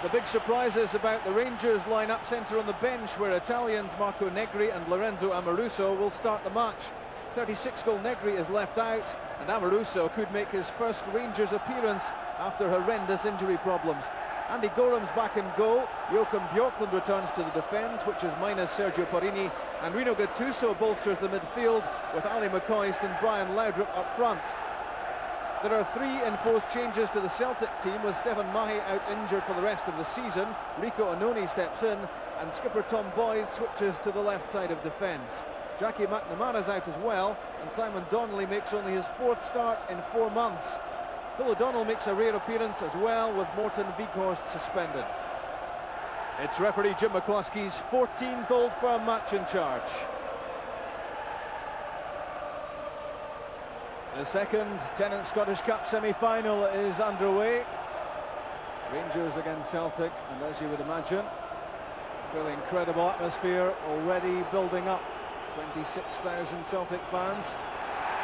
The big surprises about the Rangers line-up centre on the bench, where Italians Marco Negri and Lorenzo Amoruso will start the match. 36-goal Negri is left out, and Amoruso could make his first Rangers appearance after horrendous injury problems. Andy Goram's back in goal. Joachim Björklund returns to the defence, which is minus Sergio Porrini, and Rino Gattuso bolsters the midfield with Ali McCoist and Brian Laudrup up front. There are 3 enforced changes to the Celtic team, with Stephen Mahey out injured for the rest of the season. Rico Ononi steps in, and skipper Tom Boyd switches to the left side of defence. Jackie McNamara's out as well, and Simon Donnelly makes only his 4th start in 4 months. Phil O'Donnell makes a rare appearance as well, with Morten Weghorst suspended. It's referee Jim McCloskey's 14th Old Firm match in charge. The second Tennant Scottish Cup semi-final is underway. Rangers against Celtic, and as you would imagine, a fairly incredible atmosphere already building up. 26,000 Celtic fans,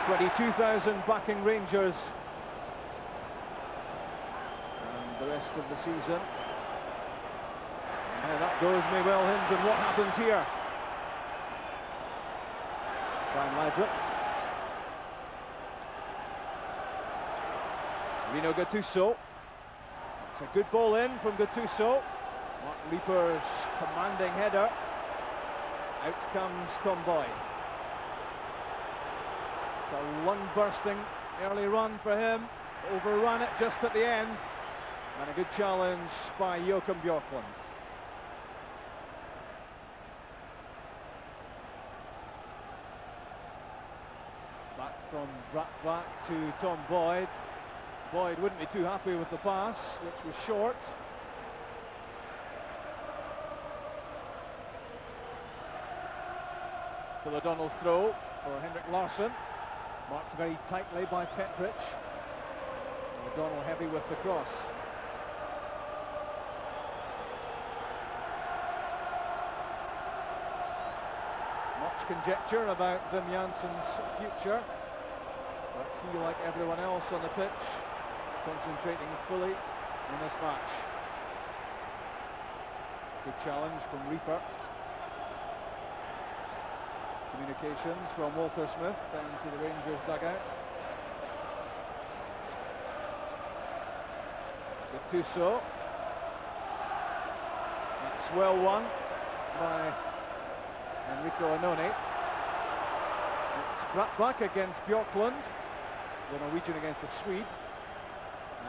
22,000 backing Rangers. And the rest of the season. And how that goes may well hinge on what happens here. Brian Laudrup. Rino Gattuso. It's a good ball in from Gattuso. Mark Leaper's commanding header. Out comes Tom Boyd. It's a lung-bursting early run for him. Overran it just at the end. And a good challenge by Joachim Björklund. Back from Brattbakk to Tom Boyd. Boyd wouldn't be too happy with the pass, which was short. Phil O'Donnell's throw for Henrik Larsson, marked very tightly by Petric. O'Donnell heavy with the cross. Much conjecture about Wim Janssen's future, but he, like everyone else on the pitch, concentrating fully in this match. Good challenge from Reaper. Communications from Walter Smith down to the Rangers dugout. Gattuso. That's well won by Enrico Ononi. It's Brattbakk against Björklund, the Norwegian against the Swede,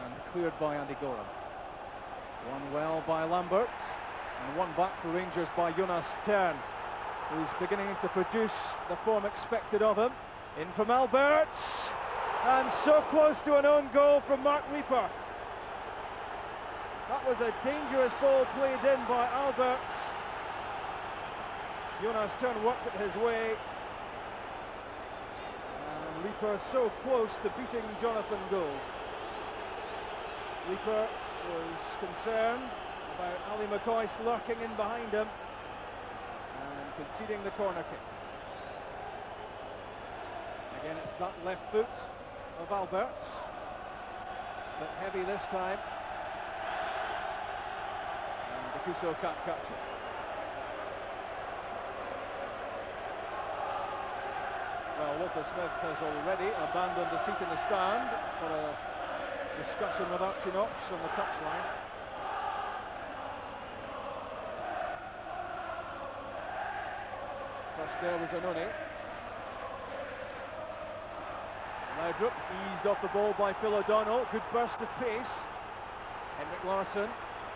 and cleared by Andy Goram. One well by Lambert, and one back for Rangers by Jonas Tern, who's beginning to produce the form expected of him. In from Alberts, and so close to an own goal from Mark Reaper. That was a dangerous ball played in by Alberts. Jonas Tern worked it his way, and Reaper so close to beating Jonathan Gould. Reaper was concerned about Ali McCoist lurking in behind him and conceding the corner kick. Again, it's that left foot of Alberts, but heavy this time, and Gattuso can't catch it. Well, Walter Smith has already abandoned the seat in the stand for a discussion with Archie Knox on the touchline. First there was Ononi. Laudrup eased off the ball by Phil O'Donnell. Good burst of pace. Henrik Larsson.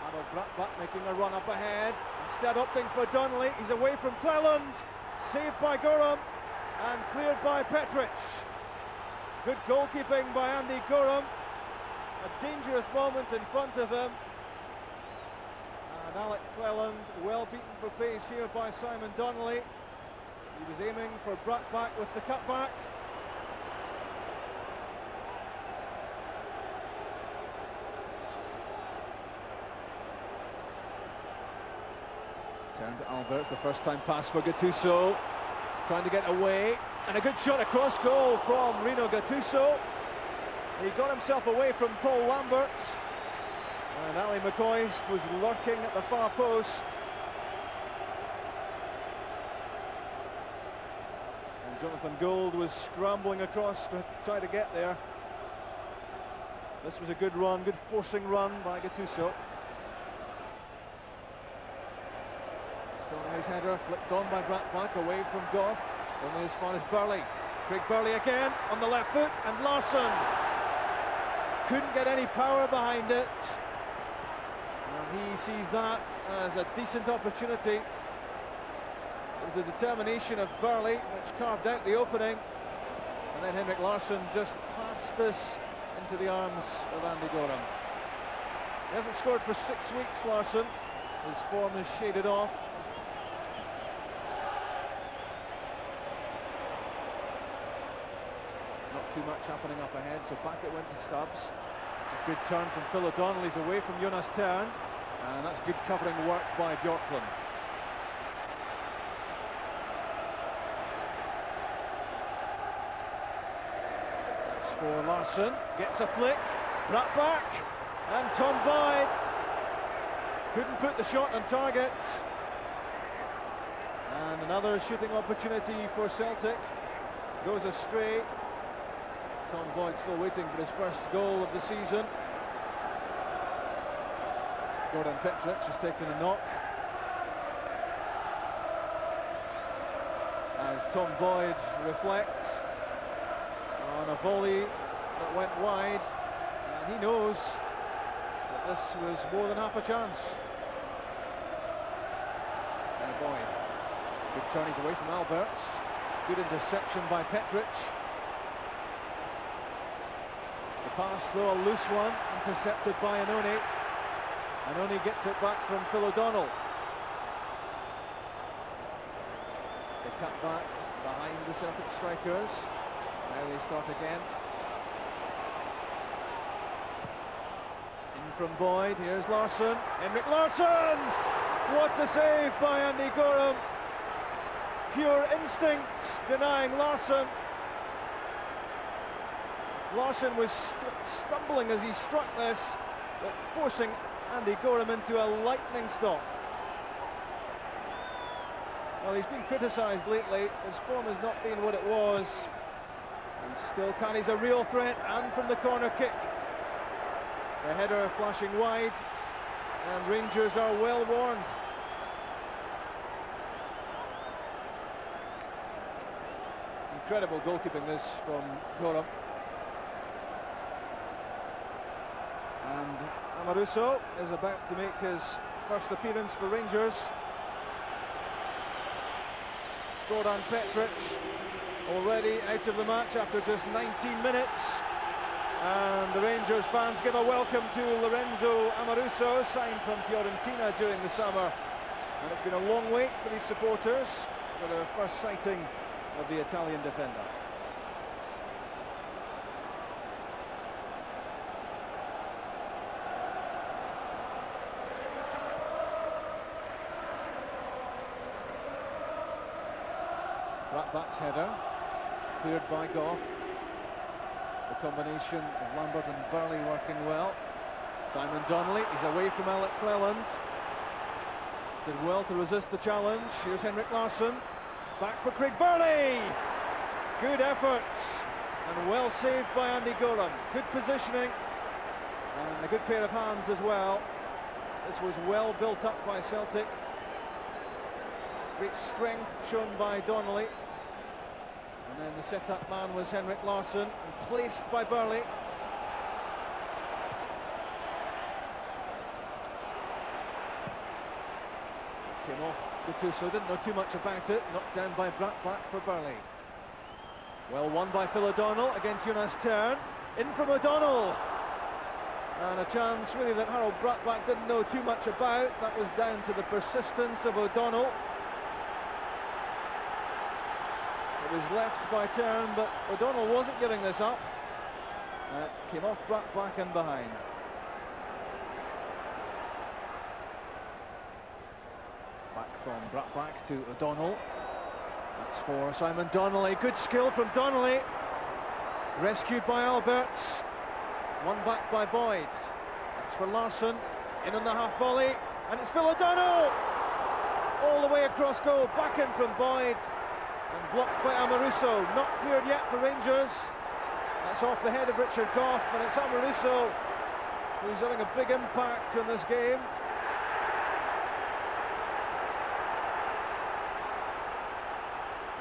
Arnold Brattbakk making a run up ahead. Instead opting for Donnelly. He's away from Cleland. Saved by Goram. And cleared by Petric. Good goalkeeping by Andy Goram. A dangerous moment in front of him. And Alec Cleland well beaten for pace here by Simon Donnelly. He was aiming for Brattbakk with the cutback. Turn to Alberts, the first time pass for Gattuso. Trying to get away, and a good shot across goal from Rino Gattuso. He got himself away from Paul Lambert, And Ali McCoist was lurking at the far post. And Jonathan Gould was scrambling across to try to get there. This was a good run, good forcing run by Gattuso. Stoney's header flicked on by Brattbakk away from Goff, only as far as Burley. Craig Burley again on the left foot, and Larsson couldn't get any power behind it. And he sees that as a decent opportunity. It was the determination of Burley which carved out the opening, and then Henrik Larsson just passed this into the arms of Andy Goram. He hasn't scored for 6 weeks, Larsson. His form is shaded off. Not too much happening up ahead, so back it went to Stubbs. It's a good turn from Phil O'Donnell. He's away from Jonas Tern, and that's good covering work by Bjorklund. For Larsson, gets a flick, Brattbakk, and Tom Boyd couldn't put the shot on target. And another shooting opportunity for Celtic goes astray. Tom Boyd still waiting for his first goal of the season. Goran Petric has taken a knock as Tom Boyd reflects on a volley that went wide, and he knows that this was more than half a chance. And Boyd, good turn, he's away from Alberts. Good interception by Petric. The pass, though, a loose one, intercepted by Annoni. Annoni gets it back from Phil O'Donnell. They cut back behind the Celtic strikers. Now they start again. In from Boyd, here's Larsson. Henrik Larsson! What a save by Andy Goram. Pure instinct denying Larsson. Larsson was stumbling as he struck this, but forcing Andy Goram into a lightning stop. Well, he's been criticised lately. His form has not been what it was. He still can, he's a real threat, and from the corner kick. The header flashing wide, and Rangers are well warned. Incredible goalkeeping this from Goram. And Amoruso is about to make his first appearance for Rangers. Goran Petric already out of the match after just 19 minutes. And the Rangers fans give a welcome to Lorenzo Amoruso, signed from Fiorentina during the summer. And it's been a long wait for these supporters for their first sighting of the Italian defender. Brattbak's header, cleared by Goff. The combination of Lambert and Burley working well. Simon Donnelly, he's away from Alec Cleland. Did well to resist the challenge. Here's Henrik Larsson. Back for Craig Burley. Good effort, and well saved by Andy Goram. Good positioning, and a good pair of hands as well. This was well built up by Celtic. Great strength shown by Donnelly. And then the set-up man was Henrik Larsson, and placed by Burley. Came off Gattuso, didn't know too much about it. Knocked down by Brattbakk for Burley. Well won by Phil O'Donnell against Jonas Tern. In from O'Donnell. And a chance really that Harold Brattbakk didn't know too much about. That was down to the persistence of O'Donnell. It was left by Tern, but O'Donnell wasn't giving this up. Came off Brattbakk and behind. Back from Brattbakk to O'Donnell. That's for Simon Donnelly. Good skill from Donnelly. Rescued by Alberts. Won back by Boyd. It's for Larsson, in on the half volley, and it's Phil O'Donnell! All the way across goal, back in from Boyd, and blocked by Amoruso. Not cleared yet for Rangers. That's off the head of Richard Gough, and it's Amoruso who's having a big impact in this game.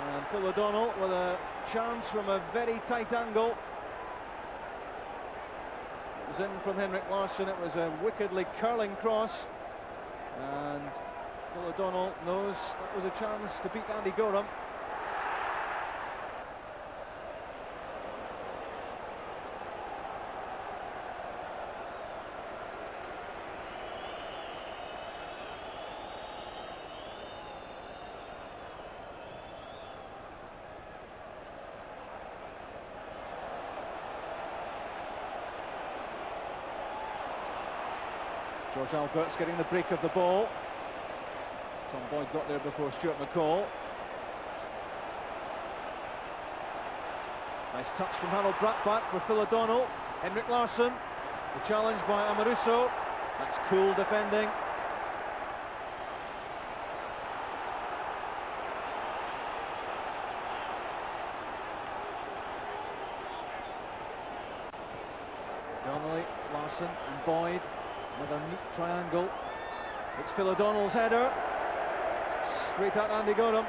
And Phil O'Donnell with a chance from a very tight angle. It was in from Henrik Larsson. It was a wickedly curling cross, and Phil O'Donnell knows that was a chance to beat Andy Gorham. George Albert's getting the break of the ball. Tom Boyd got there before Stuart McCall. Nice touch from Harold Brattbach for Phil O'Donnell. Henrik Larsson, the challenge by Amoruso. That's cool defending. Donnelly, Larsson and Boyd. Another neat triangle. It's Phil O'Donnell's header. Straight at Andy Gorham.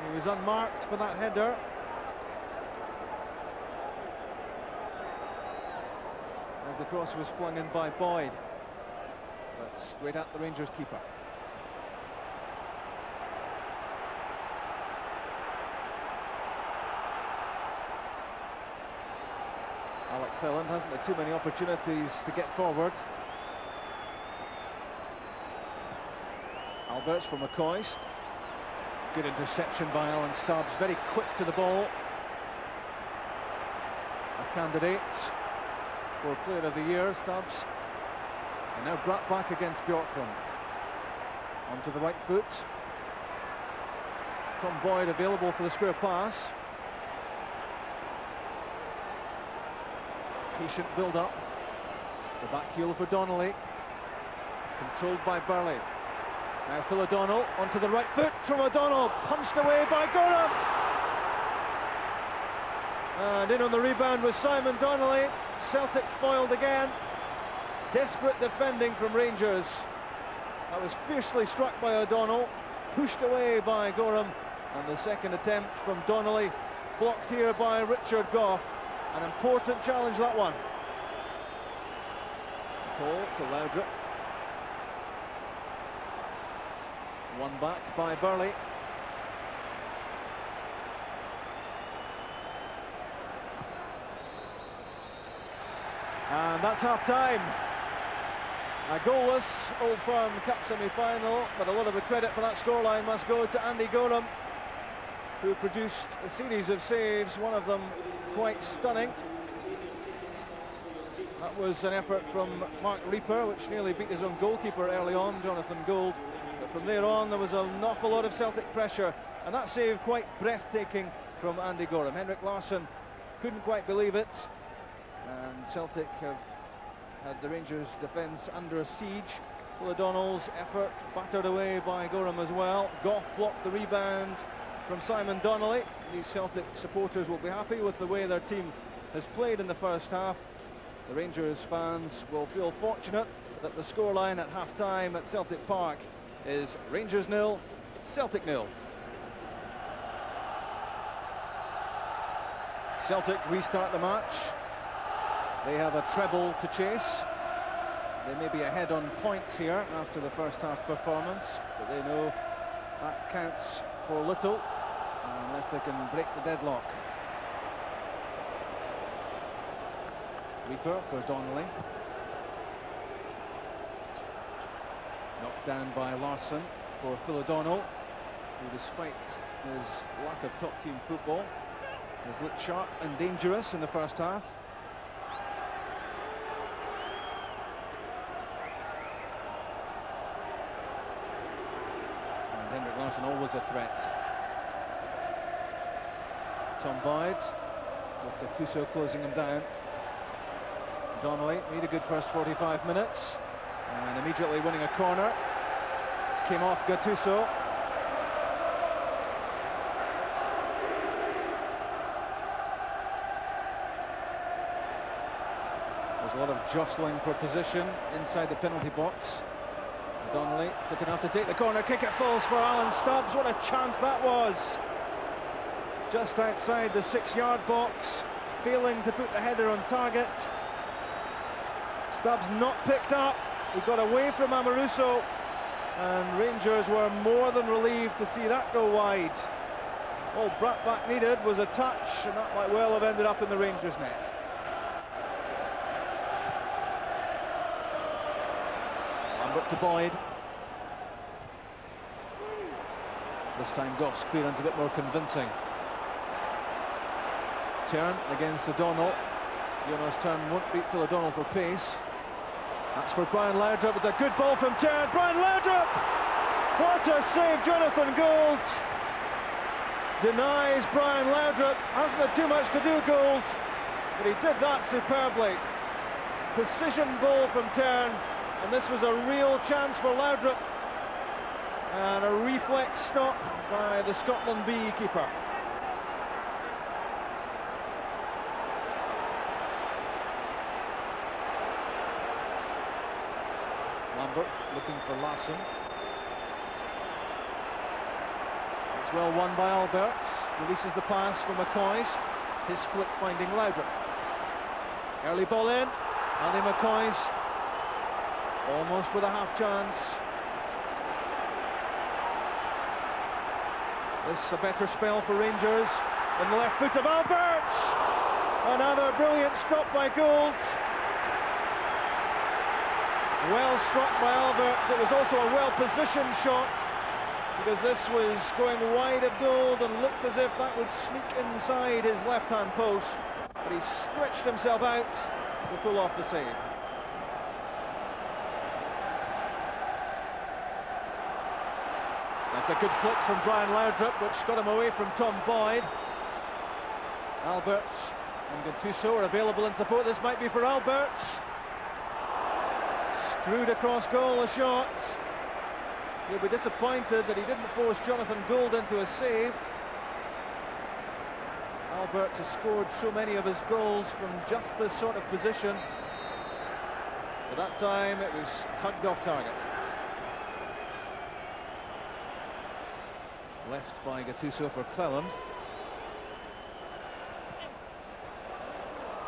He was unmarked for that header. As the cross was flung in by Boyd. But straight at the Rangers keeper. Alec Felland hasn't had too many opportunities to get forward. Alberts for McCoist. Good interception by Alan Stubbs, very quick to the ball. A candidate for Player of the Year, Stubbs. And now brought back against Bjorklund. Onto the right foot. Tom Boyd available for the square pass. Patient build-up. The back heel for Donnelly. Controlled by Burley. Now Phil O'Donnell onto the right foot from O'Donnell. Punched away by Gorham. And in on the rebound was Simon Donnelly. Celtic foiled again. Desperate defending from Rangers. That was fiercely struck by O'Donnell. Pushed away by Gorham. And the second attempt from Donnelly. Blocked here by Richard Gough. An important challenge, that one. Call to Laudrup. One back by Burley. And that's half-time. A goalless Old Firm Cup semi-final, but a lot of the credit for that scoreline must go to Andy Gorham, who produced a series of saves, one of them quite stunning. That was an effort from Mark Reaper, which nearly beat his own goalkeeper early on, Jonathan Gould. But from there on, there was an awful lot of Celtic pressure, and that save quite breathtaking from Andy Gorham. Henrik Larsson couldn't quite believe it, and Celtic have had the Rangers' defence under siege. Phil O'Donnell's effort battered away by Gorham as well. Gough blocked the rebound from Simon Donnelly. These Celtic supporters will be happy with the way their team has played in the first half. The Rangers fans will feel fortunate that the scoreline at half-time at Celtic Park is Rangers 0, Celtic 0. Celtic restart the match. They have a treble to chase. They may be ahead on points here after the first half performance, but they know that counts for little unless they can break the deadlock. Reaper for Donnelly. Knocked down by Larsson for Phil O'Donnell, who, despite his lack of top-team football, has looked sharp and dangerous in the first half. And Henrik Larsson always a threat. Tom Boyd, with Gattuso closing him down. Donnelly made a good first 45 minutes and immediately winning a corner. It came off Gattuso. There's a lot of jostling for position inside the penalty box. Donnelly fit enough to take the corner, kick it falls for Alan Stubbs. What a chance that was! Just outside the 6-yard box, failing to put the header on target. Stubbs not picked up, he got away from Amoruso, and Rangers were more than relieved to see that go wide. All Bratback needed was a touch, and that might well have ended up in the Rangers net. Lambert to Boyd. This time Goff's clearance a bit more convincing. Turn against O'Donnell. Jonas Turn won't beat Phil O'Donnell for pace. That's for Brian Laudrup. It's a good ball from Turn. Brian Laudrup! What a save, Jonathan Gould! Denies Brian Laudrup. Hasn't had too much to do, Gould, but he did that superbly. Precision ball from Turn, and this was a real chance for Laudrup. And a reflex stop by the Scotland B keeper. Lambert looking for Larson. It's well won by Alberts. Releases the pass for McCoist. His flick finding Laudrup. Early ball in. Andy McCoist almost with a half chance. This a better spell for Rangers in the left foot of Alberts. Another brilliant stop by Gould. Well struck by Alberts. It was also a well-positioned shot, because this was going wide of Gould and looked as if that would sneak inside his left-hand post, but he stretched himself out to pull off the save. That's a good flick from Brian Laudrup, which got him away from Tom Boyd. Alberts and Gattuso are available in support. This might be for Alberts. Screwed across goal, a shot. He'll be disappointed that he didn't force Jonathan Gould into a save. Alberts has scored so many of his goals from just this sort of position, but that time it was tugged off target. Left by Gattuso for Cleland.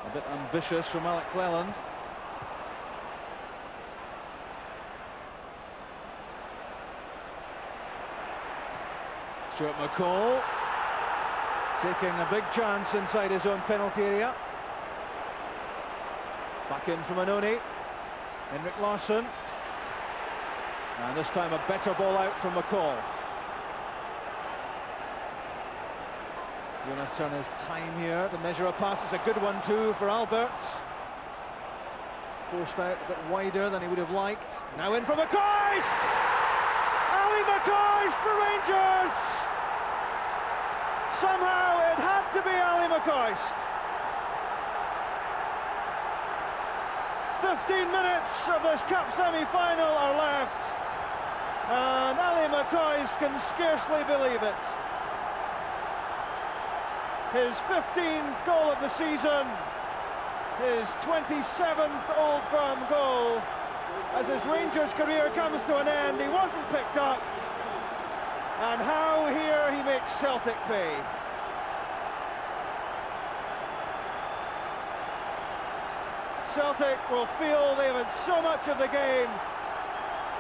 A bit ambitious from Alec Cleland. Stuart McCall taking a big chance inside his own penalty area. Back in from Anoni. Henrik Larsson. And this time a better ball out from McCall. Jonas Turner's time here to measure a pass. It's a good one too for Alberts. Forced out a bit wider than he would have liked. Now in for McCoist! Ali McCoist for Rangers! Somehow it had to be Ali McCoist. 15 minutes of this cup semi-final are left, and Ali McCoist can scarcely believe it. His 15th goal of the season, his 27th Old Firm goal. As his Rangers career comes to an end, he wasn't picked up, and how here he makes Celtic pay. Celtic will feel they've had so much of the game,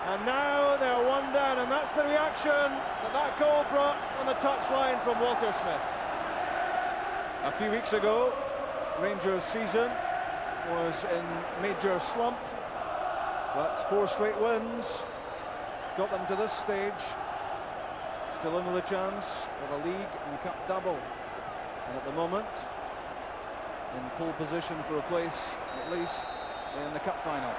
and now they're one down, and that's the reaction that goal brought on the touchline from Walter Smith. A few weeks ago, Rangers' season was in major slump, but 4 straight wins got them to this stage, still in with a chance of a league and cup double, and at the moment in pole position for a place at least in the cup final.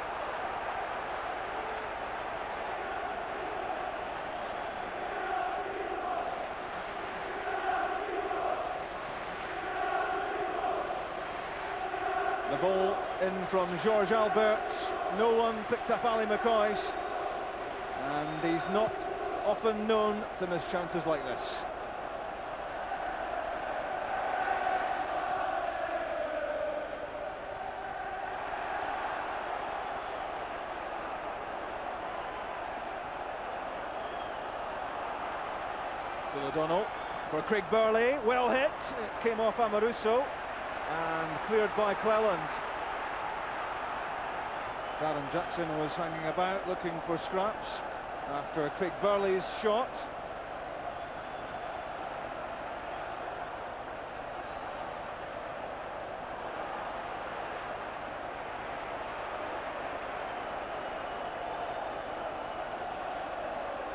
The ball in from George Alberts. No one picked up Ali McCoist, and he's not often known to miss chances like this. O'Donnell for Craig Burley, well hit, it came off Amoruso and cleared by Cleland. Darren Jackson was hanging about looking for scraps after Craig Burley's shot.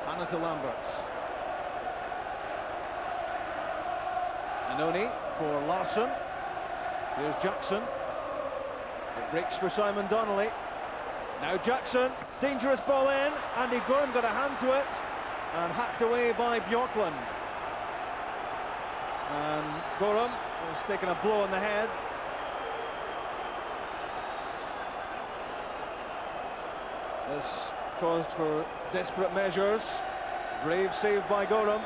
Hannah to Lambert. Anoni for Larsson. Here's Jackson. It breaks for Simon Donnelly. Now Jackson, dangerous ball in. Andy Gorham got a hand to it and hacked away by Bjorklund. And Gorham was taking a blow on the head. This caused for desperate measures. Brave save by Gorham.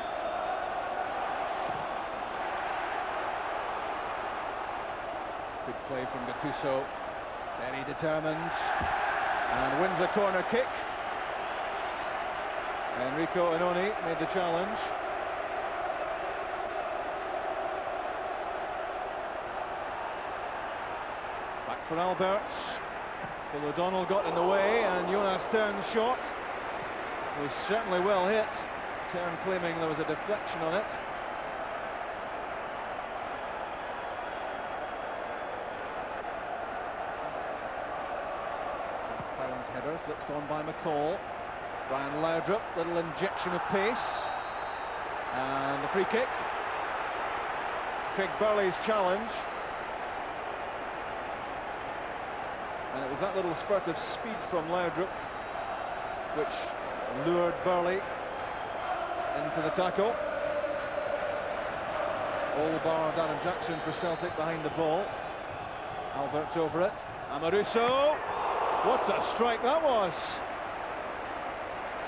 Good play from Gattuso, very determined, and wins a corner kick. Enrico Anoni made the challenge. Back for Alberts. Phil O'Donnell got in the way, and Jonas Tern's shot was certainly well hit. Tern claiming there was a deflection on it. Header flicked on by McCall. Brian Laudrup, little injection of pace, and a free kick. Craig Burley's challenge, and it was that little spurt of speed from Laudrup which lured Burley into the tackle. All bar Darren Jackson for Celtic behind the ball. Alberts over it. Amoruso. What a strike that was!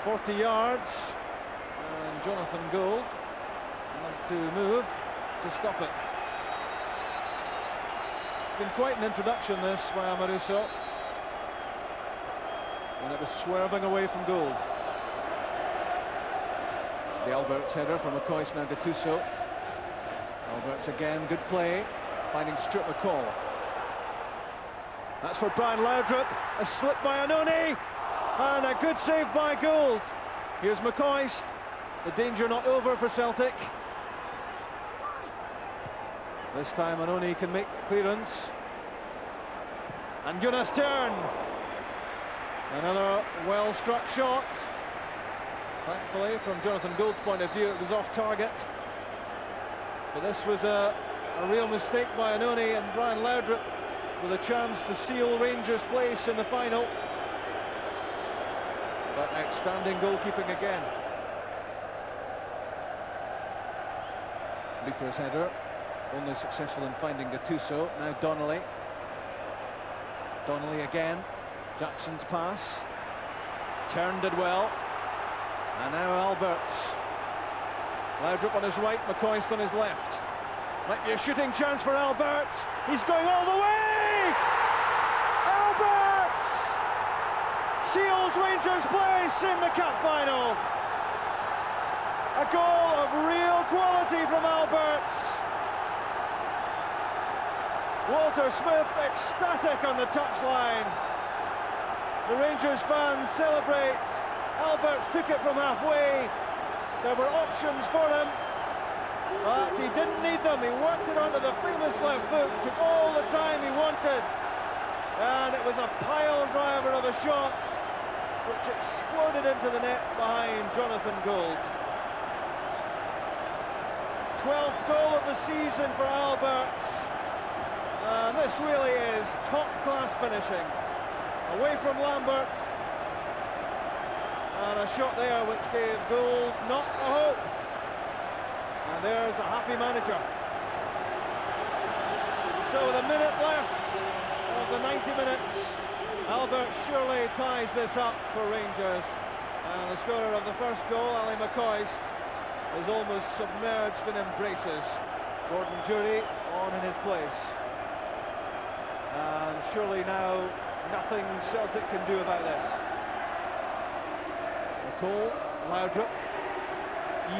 40 yards, and Jonathan Gould had to move to stop it. It's been quite an introduction, this, by Amoruso, and it was swerving away from Gould. The Alberts header from McCoist, now Gattuso. Alberts again, good play, finding Stuart McCall. That's for Brian Laudrup, a slip by Anoni, and a good save by Gould. Here's McCoist, the danger not over for Celtic. This time Anoni can make clearance. And Jonas Tern, another well-struck shot. Thankfully, from Jonathan Gould's point of view, it was off target. But this was a real mistake by Anoni, and Brian Laudrup with a chance to seal Rangers' place in the final. But outstanding goalkeeping again. Luper's header, only successful in finding Gattuso. Now Donnelly. Donnelly again. Jackson's pass. Tern did well. And now Alberts. Laudrup on his right, McCoist on his left. Might be a shooting chance for Alberts. He's going all the way! Alberts seals Rangers' place in the cup final. A goal of real quality from Alberts. Walter Smith ecstatic on the touchline. The Rangers fans celebrate. Alberts took it from halfway. There were options for him, but he didn't need them. He worked it onto the famous left foot, took all the time he wanted, and it was a pile driver of a shot which exploded into the net behind Jonathan Gould. 12th goal of the season for Alberts, and this really is top-class finishing. Away from Lambert, and a shot there which gave Gould not a hope. And there's a happy manager. So with a minute left of the 90 minutes. Albert surely ties this up for Rangers. And the scorer of the first goal, Ali McCoist, is almost submerged in embraces. Gordon Jury on in his place. And surely now nothing Celtic can do about this. McCall, Laudrup,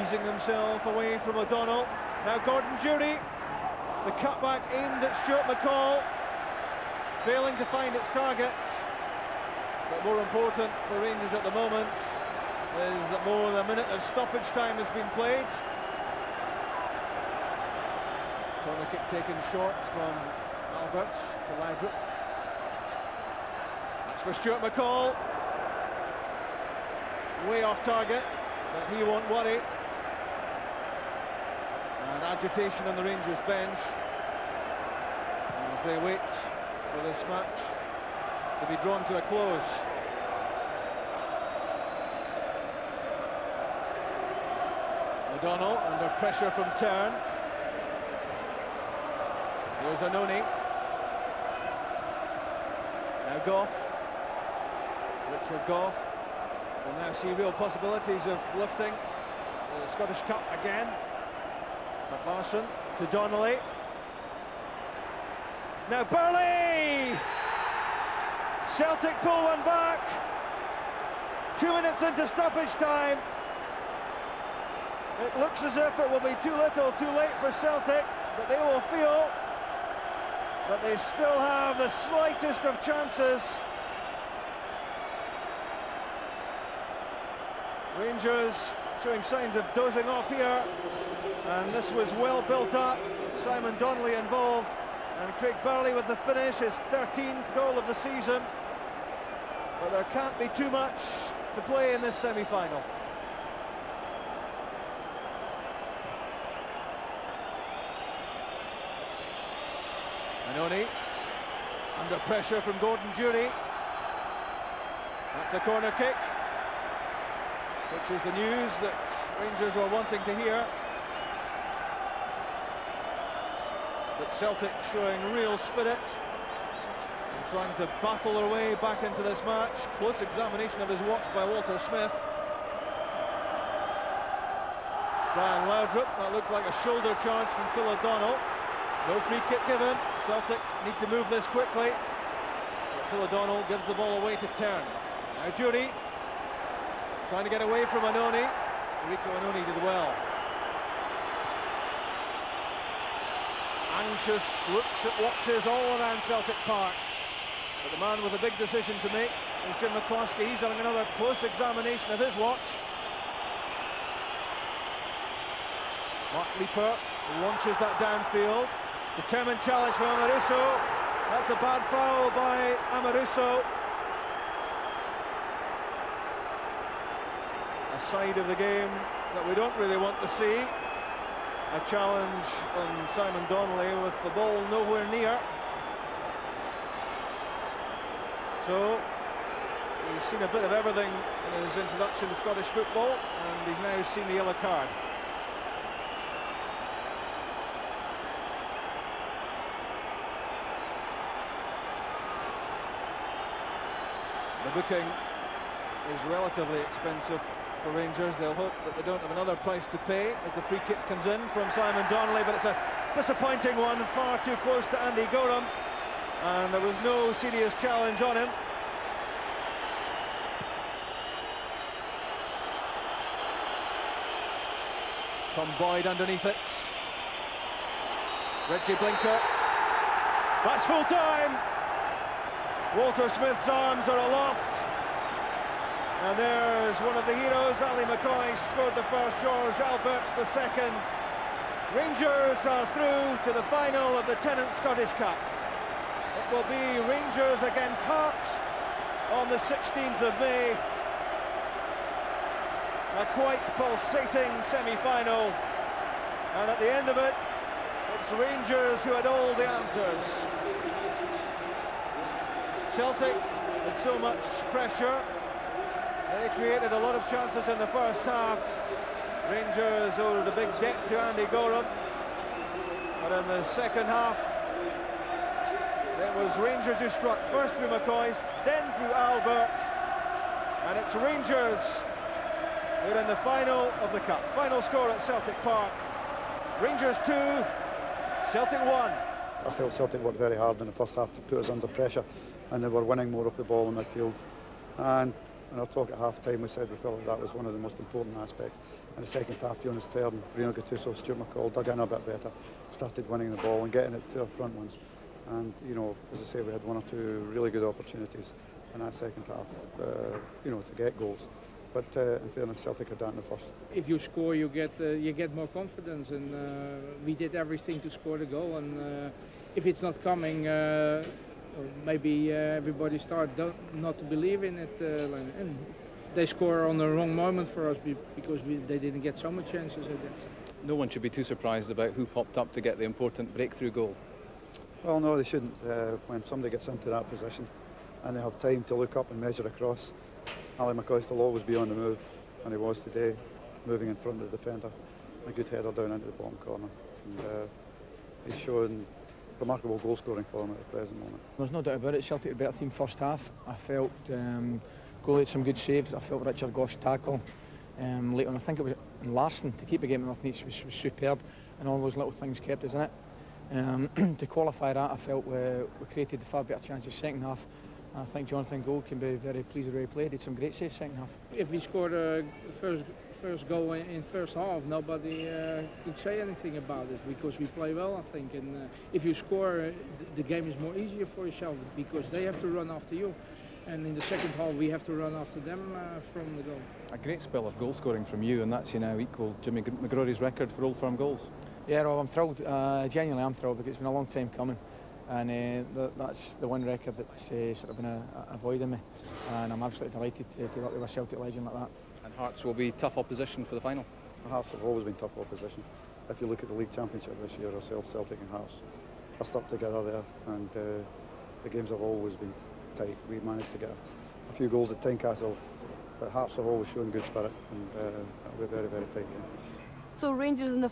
easing himself away from O'Donnell. Now Gordon Jury, the cutback aimed at Stuart McCall, failing to find its targets. But more important for Rangers at the moment is that more than a minute of stoppage time has been played. Corner kick taken short from Alberts to Laudrup. That's for Stuart McCall. Way off target, but he won't worry. And agitation on the Rangers bench as they wait for this match to be drawn to a close. O'Donnell under pressure from Tern. Here's Anoni. Now Goff. Richard Goff will now see real possibilities of lifting the Scottish Cup again. But Larson to Donnelly. Now Burley! Celtic pull one back. 2 minutes into stoppage time. It looks as if it will be too little, too late for Celtic, but they will feel that they still have the slightest of chances. Rangers showing signs of dozing off here, and this was well built up. Simon Donnelly involved, and Craig Burley with the finish, his 13th goal of the season. But there can't be too much to play in this semi-final. Anoni under pressure from Gordon Jury. That's a corner kick, which is the news that Rangers were wanting to hear. But Celtic showing real spirit and trying to battle their way back into this match. Close examination of his watch by Walter Smith. Brian Laudrup, that looked like a shoulder charge from Phil O'Donnell. No free kick given. Celtic need to move this quickly. But Phil O'Donnell gives the ball away to Tern. Now Jury trying to get away from Anoni. Rico Anoni did well. Anxious looks at watches all around Celtic Park. But the man with a big decision to make is Jim McCloskey. He's having another close examination of his watch. Mark Leeper launches that downfield. Determined challenge from Amoruso. That's a bad foul by Amoruso. A side of the game that we don't really want to see. A challenge from Simon Donnelly with the ball nowhere near. So he's seen a bit of everything in his introduction to Scottish football, and he's now seen the yellow card. The booking is relatively expensive for Rangers. They'll hope that they don't have another price to pay as the free kick comes in from Simon Donnelly, but it's a disappointing one, far too close to Andy Gorham, and there was no serious challenge on him. Tom Boyd underneath it. Reggie Blinker. That's full time. Walter Smith's arms are aloft. And there's one of the heroes, Ali McCoy, scored the first, George Alberts the second. Rangers are through to the final of the Tennant Scottish Cup. It will be Rangers against Hearts on the 16th of May. A quite pulsating semi-final. And at the end of it, it's Rangers who had all the answers. Celtic with so much pressure. They created a lot of chances in the first half. Rangers owed a big debt to Andy Gorham. But in the second half, It was Rangers who struck first through McCoist, then through Albert, and it's Rangers who are in the final of the Cup. Final score at Celtic Park, Rangers 2, Celtic 1. I felt Celtic worked very hard in the first half to put us under pressure, and they were winning more of the ball in midfield. And in our talk at half-time, we said we felt like that was one of the most important aspects. In the second half, Jonas Thern, Reno Gattuso, Stuart McCall dug in a bit better, started winning the ball and getting it to our front ones. And, you know, as I say, we had one or two really good opportunities in that second half, you know, to get goals. But in fairness, Celtic had that in the first. If you score, you get more confidence, and we did everything to score the goal. And if it's not coming, maybe everybody start not to believe in it. And they score on the wrong moment for us because they didn't get so much chances at that. No one should be too surprised about who popped up to get the important breakthrough goal. Well, no, they shouldn't. When somebody gets into that position and they have time to look up and measure across, Ali McCoist will always be on the move, and he was today, moving in front of the defender. A good header down into the bottom corner. And he's showing remarkable goal scoring for him at the present moment. There's no doubt about it, Celtic were a better team first half. I felt goalie had some good saves. I felt Richard Goff's tackle late on, I think it was Larson, to keep the game at North East was superb, and all those little things kept us in it. To qualify that, I felt we created far better chances second half. I think Jonathan Gould can be very pleased with the way he played. He did some great saves second half. If we scored a first goal in first half, nobody could say anything about it because we play well, I think. And if you score, the game is more easier for yourself because they have to run after you. And in the second half, we have to run after them from the goal. A great spell of goal scoring from you, and that's now equalled Jimmy McGrory's record for Old Firm goals. Yeah, Rob, I'm thrilled. Genuinely, I'm thrilled because it's been a long time coming. And that's the one record that's sort of been avoiding me, and I'm absolutely delighted to work with a Celtic legend like that. And Hearts will be tough opposition for the final. Hearts have always been tough opposition. If you look at the league championship this year, ourselves, Celtic and Hearts are stuck together there, and the games have always been tight. We've managed to get a few goals at Tynecastle, but Hearts have always shown good spirit, and it'll be a very, very tight game. So Rangers in the